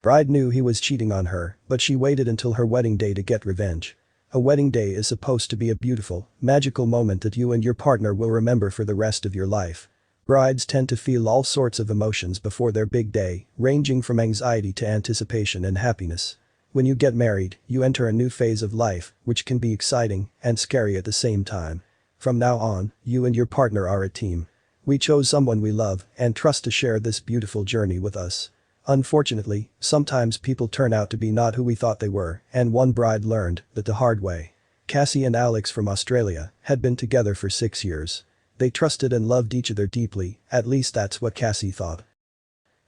Bride knew he was cheating on her, but she waited until her wedding day to get revenge. A wedding day is supposed to be a beautiful, magical moment that you and your partner will remember for the rest of your life. Brides tend to feel all sorts of emotions before their big day, ranging from anxiety to anticipation and happiness. When you get married, you enter a new phase of life, which can be exciting and scary at the same time. From now on, you and your partner are a team. We chose someone we love and trust to share this beautiful journey with us. Unfortunately, sometimes people turn out to be not who we thought they were, and one bride learned that the hard way. Cassie and Alex from Australia had been together for 6 years. They trusted and loved each other deeply, at least that's what Cassie thought.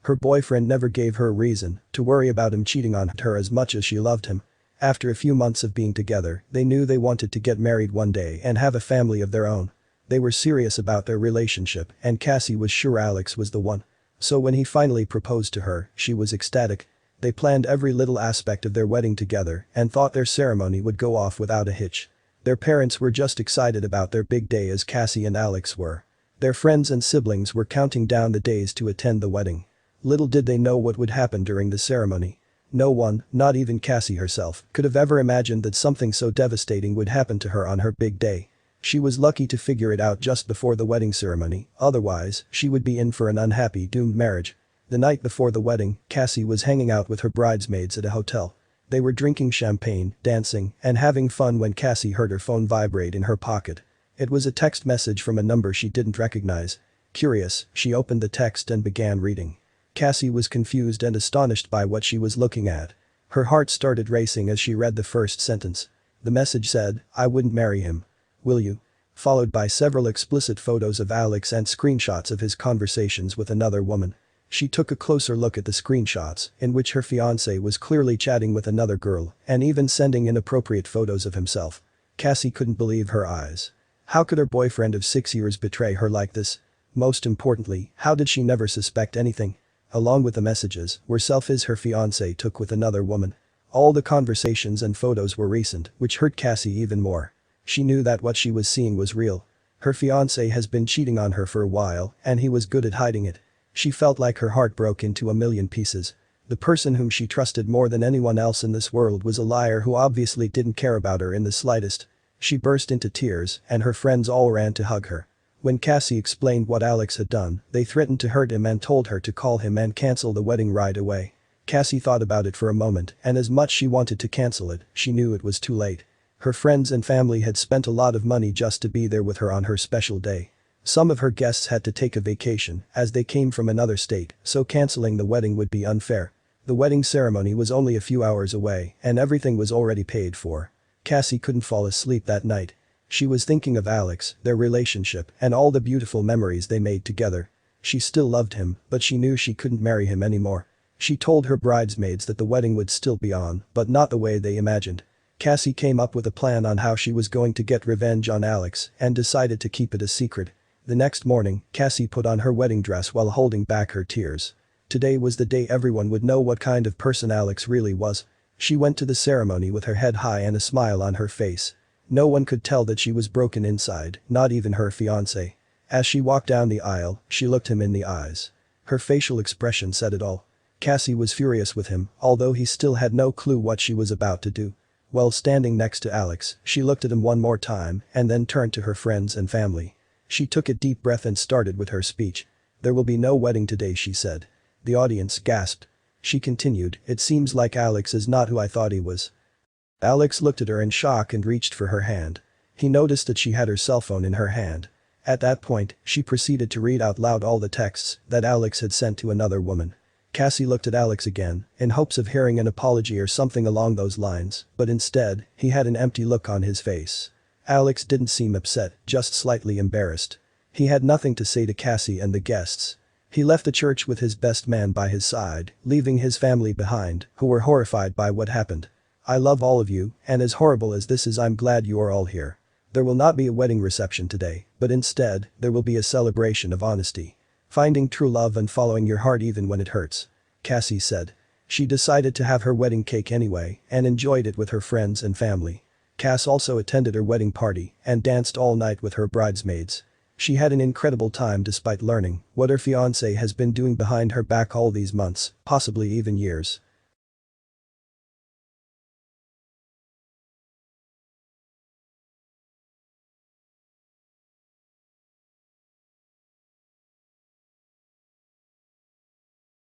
Her boyfriend never gave her a reason to worry about him cheating on her as much as she loved him. After a few months of being together, they knew they wanted to get married one day and have a family of their own. They were serious about their relationship, and Cassie was sure Alex was the one. So when he finally proposed to her, she was ecstatic. They planned every little aspect of their wedding together and thought their ceremony would go off without a hitch. Their parents were just excited about their big day as Cassie and Alex were. Their friends and siblings were counting down the days to attend the wedding. Little did they know what would happen during the ceremony. No one, not even Cassie herself, could have ever imagined that something so devastating would happen to her on her big day. She was lucky to figure it out just before the wedding ceremony, otherwise, she would be in for an unhappy, doomed marriage. The night before the wedding, Cassie was hanging out with her bridesmaids at a hotel. They were drinking champagne, dancing, and having fun when Cassie heard her phone vibrate in her pocket. It was a text message from a number she didn't recognize. Curious, she opened the text and began reading. Cassie was confused and astonished by what she was looking at. Her heart started racing as she read the first sentence. The message said, "I wouldn't marry him. Will you?" Followed by several explicit photos of Alex and screenshots of his conversations with another woman. She took a closer look at the screenshots, in which her fiancé was clearly chatting with another girl and even sending inappropriate photos of himself. Cassie couldn't believe her eyes. How could her boyfriend of 6 years betray her like this? Most importantly, how did she never suspect anything? Along with the messages were selfies her fiancé took with another woman. All the conversations and photos were recent, which hurt Cassie even more. She knew that what she was seeing was real. Her fiancé has been cheating on her for a while, and he was good at hiding it. She felt like her heart broke into a million pieces. The person whom she trusted more than anyone else in this world was a liar who obviously didn't care about her in the slightest. She burst into tears, and her friends all ran to hug her. When Cassie explained what Alex had done, they threatened to hurt him and told her to call him and cancel the wedding right away. Cassie thought about it for a moment, and as much she wanted to cancel it, she knew it was too late. Her friends and family had spent a lot of money just to be there with her on her special day. Some of her guests had to take a vacation as they came from another state, so canceling the wedding would be unfair. The wedding ceremony was only a few hours away and everything was already paid for. Cassie couldn't fall asleep that night. She was thinking of Alex, their relationship, and all the beautiful memories they made together. She still loved him, but she knew she couldn't marry him anymore. She told her bridesmaids that the wedding would still be on, but not the way they imagined. Cassie came up with a plan on how she was going to get revenge on Alex and decided to keep it a secret. The next morning, Cassie put on her wedding dress while holding back her tears. Today was the day everyone would know what kind of person Alex really was. She went to the ceremony with her head high and a smile on her face. No one could tell that she was broken inside, not even her fiancé. As she walked down the aisle, she looked him in the eyes. Her facial expression said it all. Cassie was furious with him, although he still had no clue what she was about to do. While standing next to Alex, she looked at him one more time and then turned to her friends and family. She took a deep breath and started with her speech. "There will be no wedding today," she said. The audience gasped. She continued, "It seems like Alex is not who I thought he was." Alex looked at her in shock and reached for her hand. He noticed that she had her cell phone in her hand. At that point, she proceeded to read out loud all the texts that Alex had sent to another woman. Cassie looked at Alex again, in hopes of hearing an apology or something along those lines, but instead, he had an empty look on his face. Alex didn't seem upset, just slightly embarrassed. He had nothing to say to Cassie and the guests. He left the church with his best man by his side, leaving his family behind, who were horrified by what happened. "I love all of you, and as horrible as this is, I'm glad you are all here. There will not be a wedding reception today, but instead, there will be a celebration of honesty. Finding true love and following your heart even when it hurts," Cassie said. She decided to have her wedding cake anyway and enjoyed it with her friends and family. Cass also attended her wedding party and danced all night with her bridesmaids. She had an incredible time despite learning what her fiancé has been doing behind her back all these months, possibly even years.